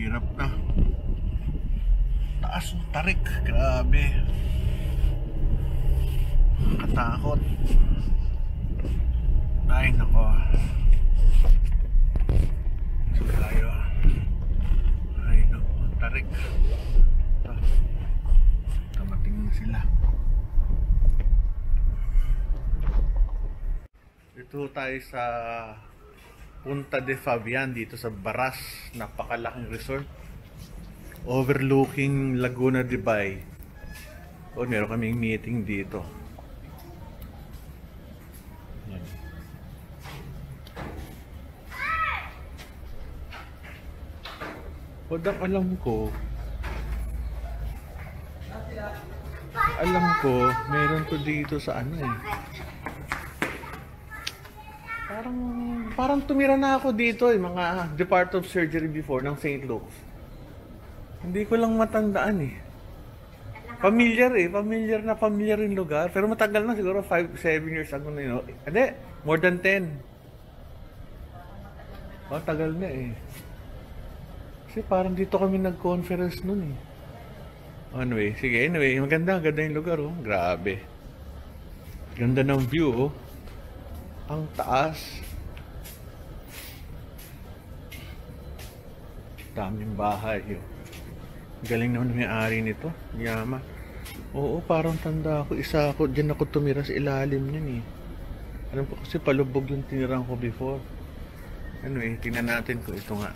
Hirap na. Taas ng tarik. Grabe. Katakot. Ay nako. So tayo. Ay nako. Tarik. Tamating na sila. Ito tayo sa Punta de Fabian dito sa Baras. Napakalaking resort. Overlooking Laguna de Bay. O, meron kaming meeting dito. Yan. Podang alam ko, meron to dito sa ano eh. Parang tumira na ako dito eh, mga Department of Surgery before ng St. Luke's. Hindi ko lang matandaan eh. Familiar yung lugar. Pero matagal na, siguro 5-7 years ago na yun. Hindi, more than 10. Oh, tagal na eh. Kasi parang dito kami nag-conference nun eh. Anyway, sige, maganda yung lugar oh. Grabe. Ganda ng view oh. Ang taas. Daming bahay oh. Galing naman may-ari nito. Yaman. Oo, parang tanda ako. Isa ako, dyan ako tumira sa ilalim niyan eh. Alam ko kasi palubog yung tinirang ko before. Anyway, tingnan natin kung ito nga.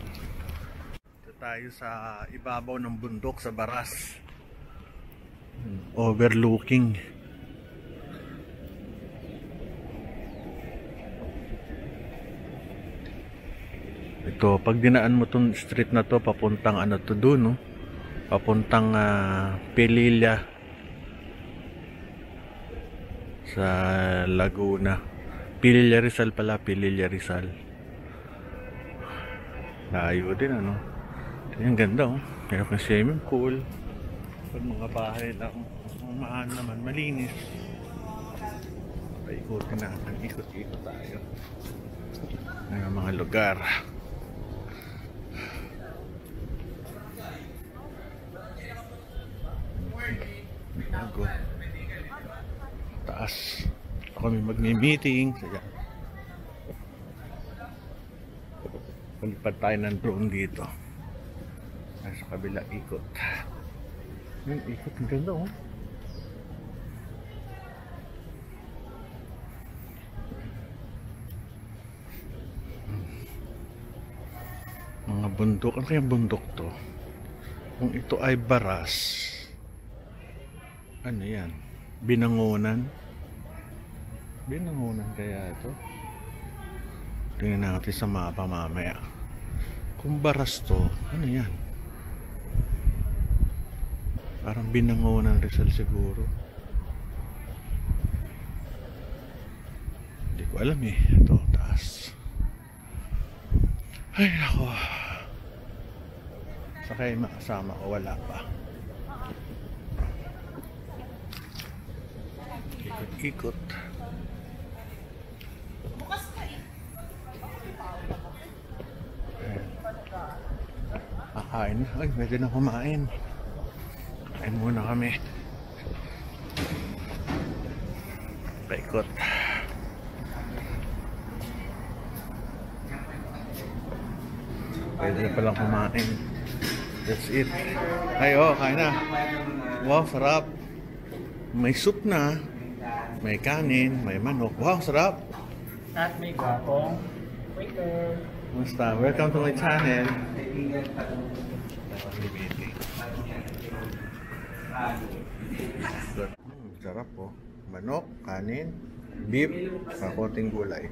Ito tayo sa ibabaw ng bundok sa Baras. Overlooking. Ito, pag dinaan mo tong street na to, papuntang ano to doon, no? Papuntang Pililla sa Laguna. Pililla Rizal pala, Pililla Rizal. Layo din ano. Ang ganda oh. Meron kang swimming pool. Pag mga bahay lang, mahal naman, malinis. Paikutin natin, ikot-ikot tayo. Ang mga lugar. Bago. Taas. Kami magmi-meeting. Palipad tayo ng drone dito. Sa kabila ikot. Yung ikot, ang ganda oh. Mga bundok. Ano kaya bundok to? Kung ito ay Baras, ano yan? Binangonan kaya ito? Tingnan natin sa mapa mamaya. Kung Baras to, ano yan? Parang Binangonan Rizal siguro. Hindi ko alam eh. Ito, taas. Ay nako. Sakay makasama o wala pa. Ikot-ikot. Kakain na. Ay, pwede na kumain. Kain muna kami. Paikot. Pwede na palang kumain. That's it. Ay, oh, kain na. Wow, sarap. May soup na. May kanin, may manok. Wow, sarap. At may gwapong waiter. Musta? Welcome to my channel. Sarap po. Manok, kanin, beef, kakunting gulay.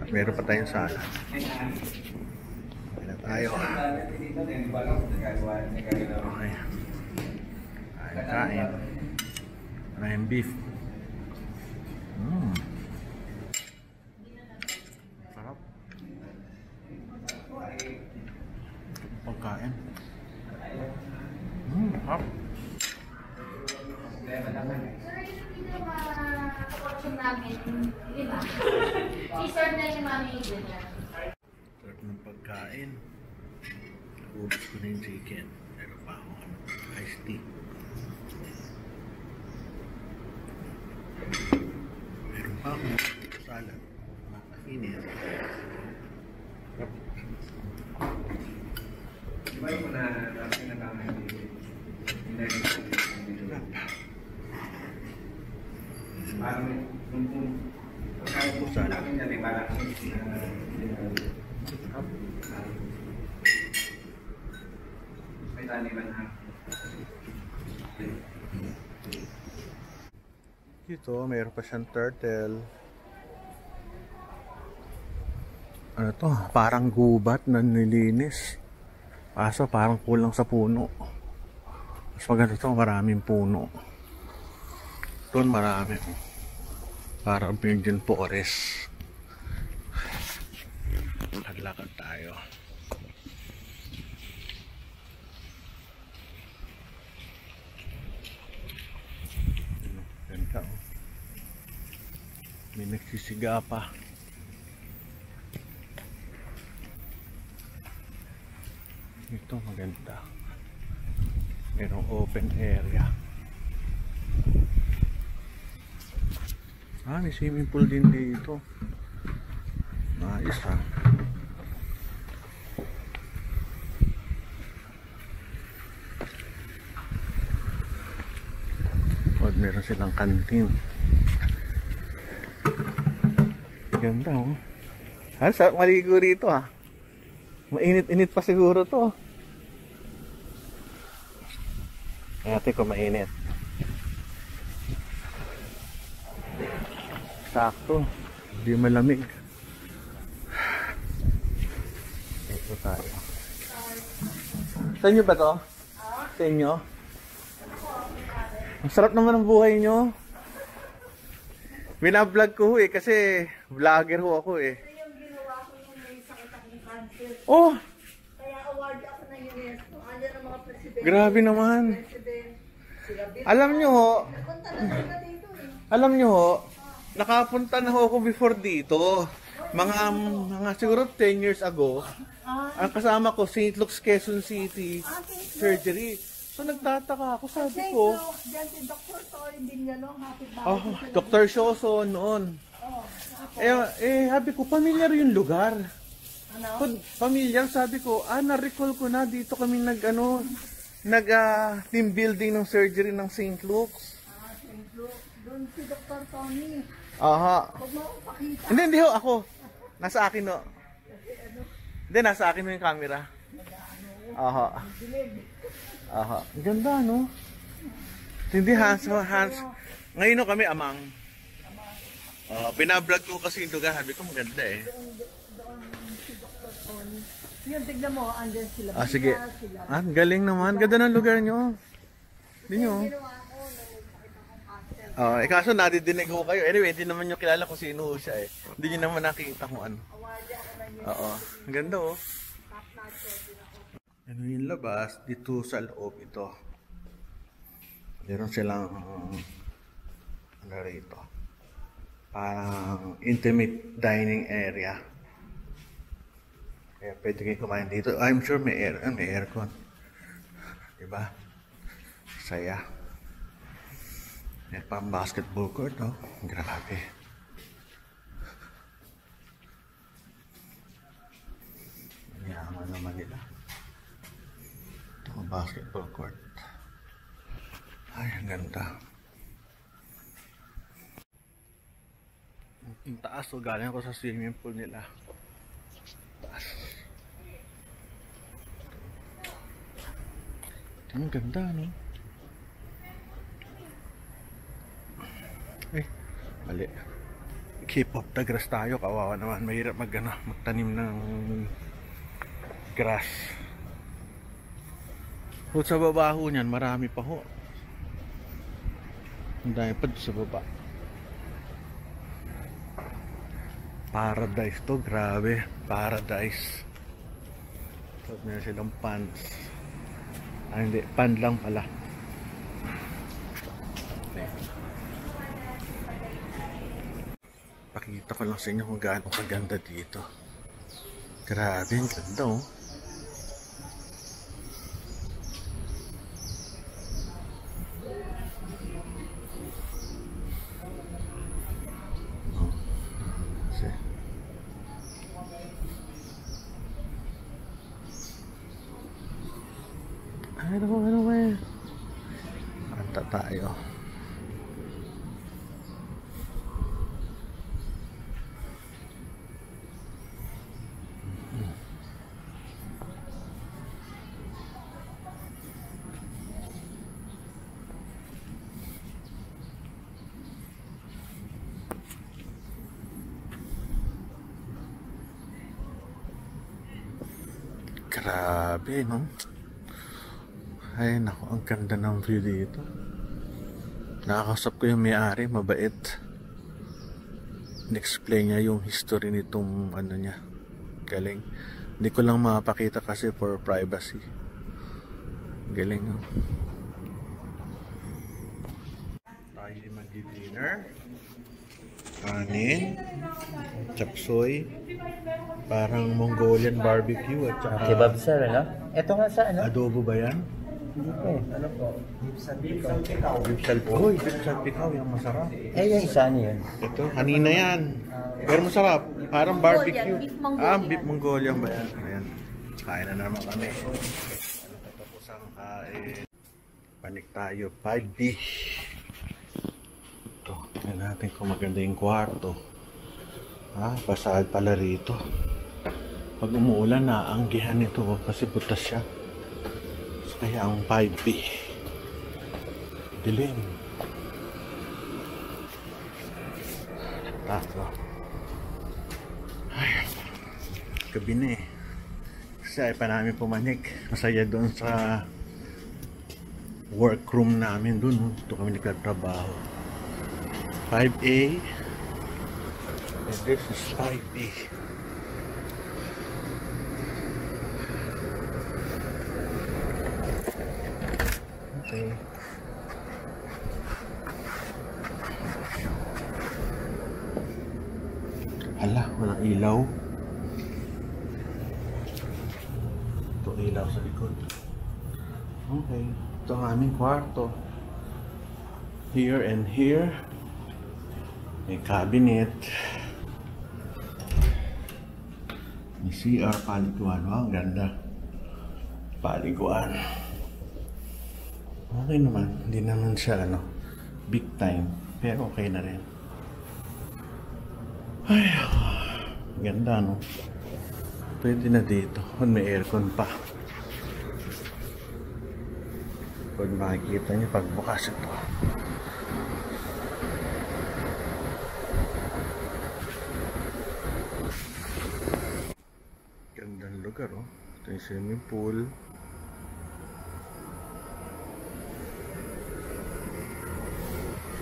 At meron pa tayong salad. Kain na tayo. Okay. Kain. Maraming beef. Sarap. Pagkain. Sarap. I-serve na yung mami yung dinner. Sarap ng pagkain. Ubus ko na yung chicken. Meron pa ako iced tea. Meron pa ako salad. Makainit. Iba yung na natin na kami parang kung natin yan ay parang may taliban ha. Dito, mayroon pa siyang turtle. Ano to? Parang gubat na nilinis. Kaso parang kulang sa puno. Mas maganda to, maraming puno. Doon marami. Parang Virgin Forest. Maglakad tayo. Ganda oh. May nagsisiga pa. Ito maganda. Merong open area. May swimming pool din dito. Nice ha. O, meron silang kantin. Ganda oh. Sarap maligo rito ha. Mainit-init pa siguro to. Ate ko mainit. Sakto. Hindi malamig. Ito tayo. Sa inyo ba to? Sa inyo? Ang sarap naman ng buhay nyo. Binablog ko eh kasi vlogger ho ako eh. Oh! Kaya award ako ng UNESCO. Andiyan ang mga presidente. Grabe naman. Alam nyo ho, Punta na sila dito eh. alam nyo ho, nakapunta na ho ako before dito. Mga siguro 10 years ago. Ang kasama ko, St. Luke's, Quezon City surgery. So nagtataka ako, sabi ko. Diyan si Dr. Tori Dingalong, happy Oh, birthday. Dr. Shoso noon. Sabi ko, familiar yung lugar. Ano? Familiar, sabi ko, na-recall ko na dito kami team building ng surgery ng St. Luke's. Doon si Dr. Tony. Aha. Huwag mo akong pakita. Hindi ho, ako. Nasa akin ho. Hindi, nasa akin ho yung camera. Aha. Aha. Ang ganda, no? Hindi, hands. Ngayon ho kami, amang. Binablog ko kasi yung lugar. Sabi ko, maganda eh. Yun, tignan mo, andyan sila. Sige. Galing naman. Ganda ng lugar nyo. Hindi nyo. Ginawa ko, nagpakita kong pastel. Kaso nadidinig ko kayo. Anyway, hindi naman nyo kilala kung sino siya eh. Hindi nyo naman nakikita kung ano. Award ako ng UNESCO. Oo. Ang ganda oh. Top notch din ako. Ano yung labas? Dito sa loob ito. Meron silang ano rito. Parang intimate dining area. Kaya pwede kayo kumain dito. I'm sure may aircon. Diba? Saya. May pang basketball court, no? Grabe. Yaman naman nila. Ito ang basketball court. Ay, ang ganda. Ang taas, so galing ako sa swimming pool nila. Taas. Ang ganda, no? Mali. Keep up the grass tayo. Kawawa naman. Mahirap magtanim ng grass. Kung sa baba ho niyan, marami pa ho. Ang dami pa sa baba. Paradise to. Grabe. Paradise. So, meron silang pants. Hindi. Pan lang pala. Pakita ko lang sa inyo kung gaano kaganda dito. Grabe, ang ganda oh. Punta tayo. Grabe, no? Ay, naku, ang ganda ng view dito. Nakakausap ko yung may-ari, mabait. In-explain niya yung history nitong ano niya. Galing. Hindi ko lang mapakita kasi for privacy. Galing, no? Tayo mag-dinner. Kanin. Chapsoy. Parang Mongolian barbecue at saka Kebab sir, ano? Ito nga sa ano? adobo ba yan? Hindi po. Ano po? Beef salpikaw. Beef salpikaw. Uy, beef salpikaw, yung masarap. Eh, yung isa ano yun? Ito, kanina yan. Pero masarap. Parang barbecue. Beef Mongolian. Beef Mongolian ba yan? Ayan. Kain na naman kami. Tapos ang kain. Panik tayo. 5B. Ito. Tignan natin kung maganda yung kwarto. Basahal pala rito. Pag umuulan, naanggihan ito kasi butas siya. So, kaya ang 5B. Dilim. Tato. Ay, gabi na eh. Kasi ay pa namin pumanik. Masaya doon sa workroom namin doon. Ito kami nagtatrabaho. 5A. And this is 5B. Okay. Hala, walang ilaw. Ito ilaw sa likod. Okay. Ito ang aming kwarto. Here and here. May cabinet. May CR, paliguan. Ang ganda. Paliguan. Okay naman. Hindi naman siya big time. Pero okay na rin. Ay, ganda no. Pwede na dito. May aircon pa. Pwede makikita niyo pagbukas ito. Gandang lugar oh. Ito yung swimming pool.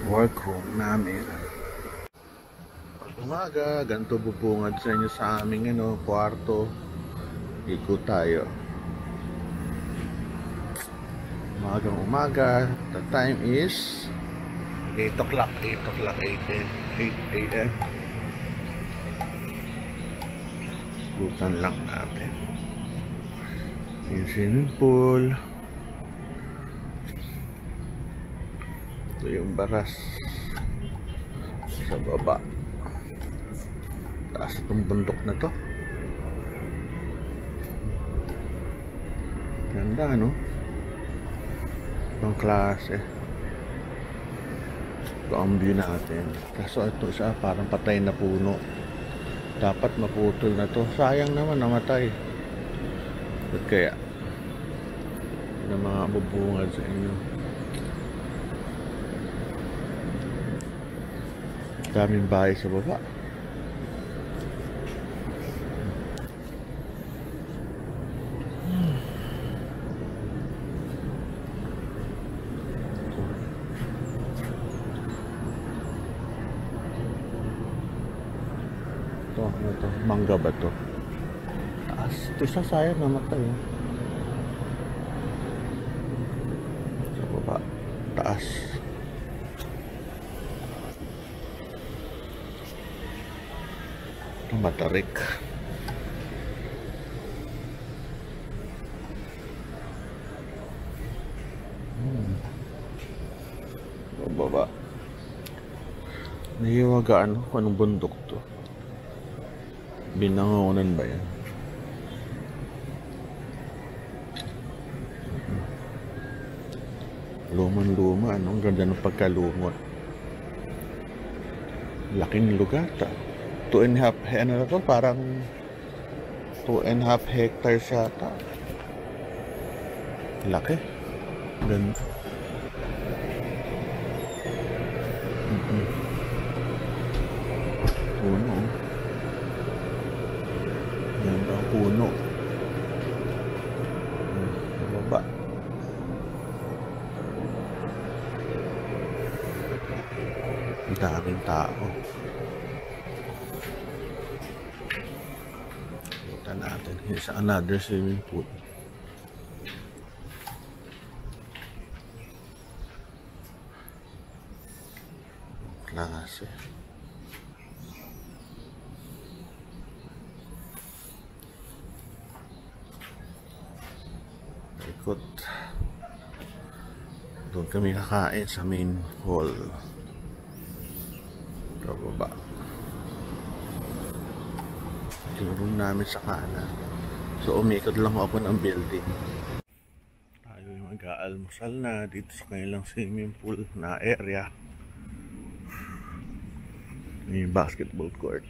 Workroom namin. Umaga, ganito bubungad sa inyo sa aming kwarto. Ikot tayo. Umagang umaga. The time is 8 o'clock. 8 a.m. Bukan lang natin. Yung swimming pool. Ito yung baras sa baba. Taas itong bundok na to. Ganda no? Ibang klase. Ito ang view natin. Kaso ito isa parang patay na puno. Dapat maputol na to. Sayang naman namatay. Ba't kaya? Na mga bubungad sa inyo. Daming bahay sa baba. Ito, mangga ba to? Taas. Ito isa sayang namatay. Sa baba. Taas. Ito matarik. Sa baba. Nahiwagaan kung anong bundok to. Binangonan ba yan? Luman-luma, ano? Ang ganda ng pagkalumot. Laking lugar ta. 2.5, ano na to? Parang 2.5 hectares yata. Laki. Ganda. Puno. Yan ang puno. Baba. Ang daming tao. Punta natin sa another swimming pool. Klase. Ikot. Doon kami kakain sa main hall. Pababa. Yung room namin sa kanan. So umikot lang ako ng building. Tayo yung mag-aalmusal na dito sa kanilang swimming pool na area. May basketball court.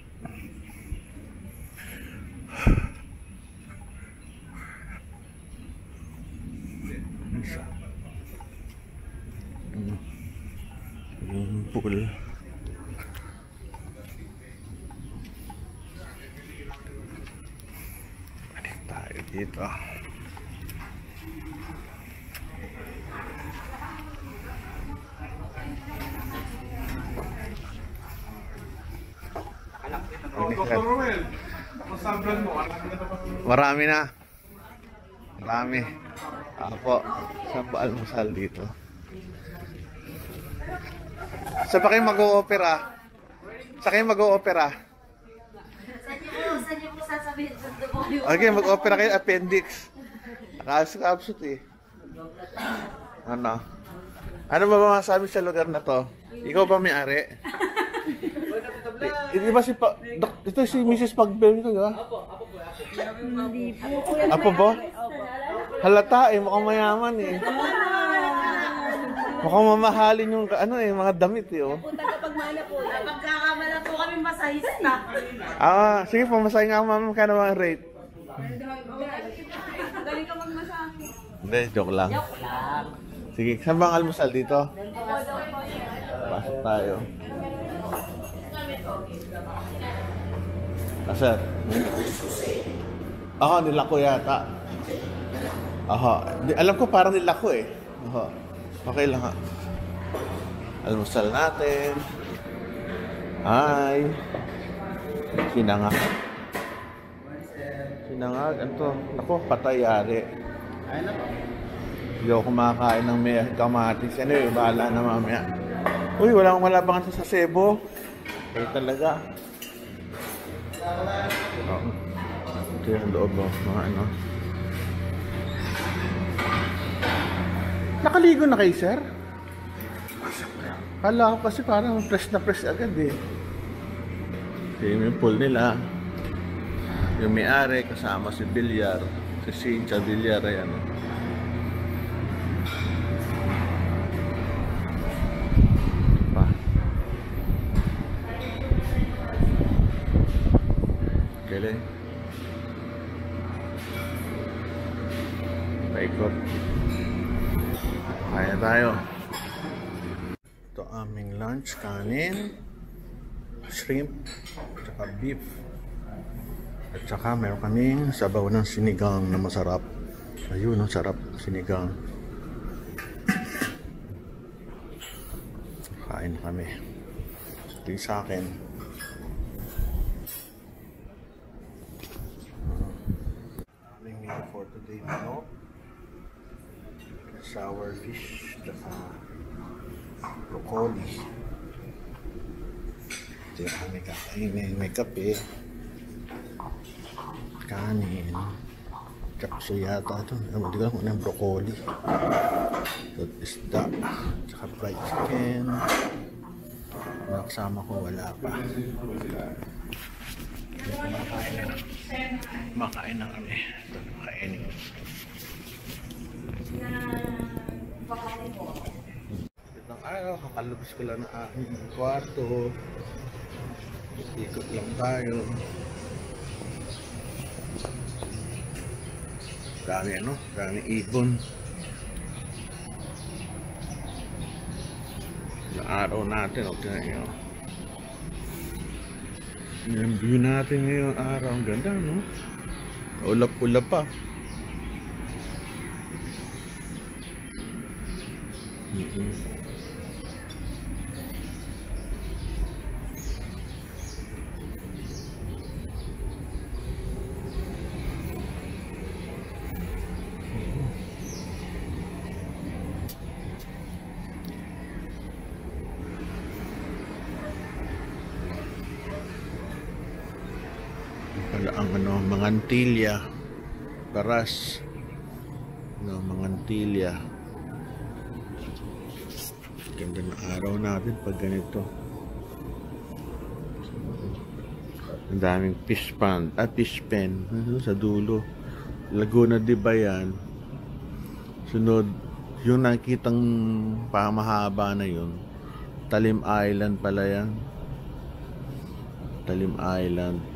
Yung pool. Balik tayo dito. Marami na. Marami. Apo, saan ba almusal dito? Saan pa kayo mag-o-opera? Saan kayo mag-o-opera? Saan niyo po sasabihin? Okay, mag-opera kayo appendix. Nakasukapsut eh. Ano? Ano ba masasabi sa lugar na to? Ikaw ba may-ari? Hindi ba si ito si Mrs. Pagbel ito, di ba? Hindi po. Apo ba? Halata eh, mukhang mayaman eh. Mukhang mamahalin yung ano eh, mga damit eh oh. Tagapagmana po. Pagkakamala po kami masahista. Sige po, masahin nga ma'am, kano ang rate? Galing ka magmasahe. Hindi, joke lang. Sige, saan bang almusal dito? Pasok tayo. Sir. Ako, nilako yata. Aha, alam ko parang nilako eh. Aha. Okay lang ha. Almusal natin. Ay. Sinangag. Sinangag. Ano to? Ako, patay-yari. Hindi ako kumakain ng may kamatis. Ano eh, bahala na mamaya. Uy, wala bang sa sebo. Kaya talaga. Ito yung loob mo, mga ano. Nakaligo na kayo, sir? Kala ko kasi parang press na press agad eh. Swimming pool nila. Yung may-ari kasama si Bilyar. Si Cynthia Bilyar, ayan. Pa. Galing. Paikot. Kaya tayo. Ito aming lunch, kanin, shrimp, tsaka beef. At saka meron kaming sabaw ng sinigang na masarap. Ayun, ang sarap sinigang. Kain kami. Ito yung sa akin. Aming meal for today, manok, sour fish, tsaka broccoli. Ito yung aming kakainin. May kape, kanin, chapso yata ito. Hindi ko lang broccoli. At isda, tsaka fried chicken. Mga kasama ko wala pa. Makain na kami. Ito, makainin. kakalabas ko lang ng aking kwarto. Ikot lang tayo. Dami dami ibon. Sa araw natin, tingnan nyo. Yung view natin ngayong araw, ang ganda, no? Ulap-ulap pa. Pala ang mga Antilya, Paras, mga Antilya. Ganda ng araw natin pag ganito. Ang daming fish pond at fish pen sa dulo. Laguna de Bayan. Sunod, yung nakitang pamahaba na yun, Talim Island pala yan. Talim Island.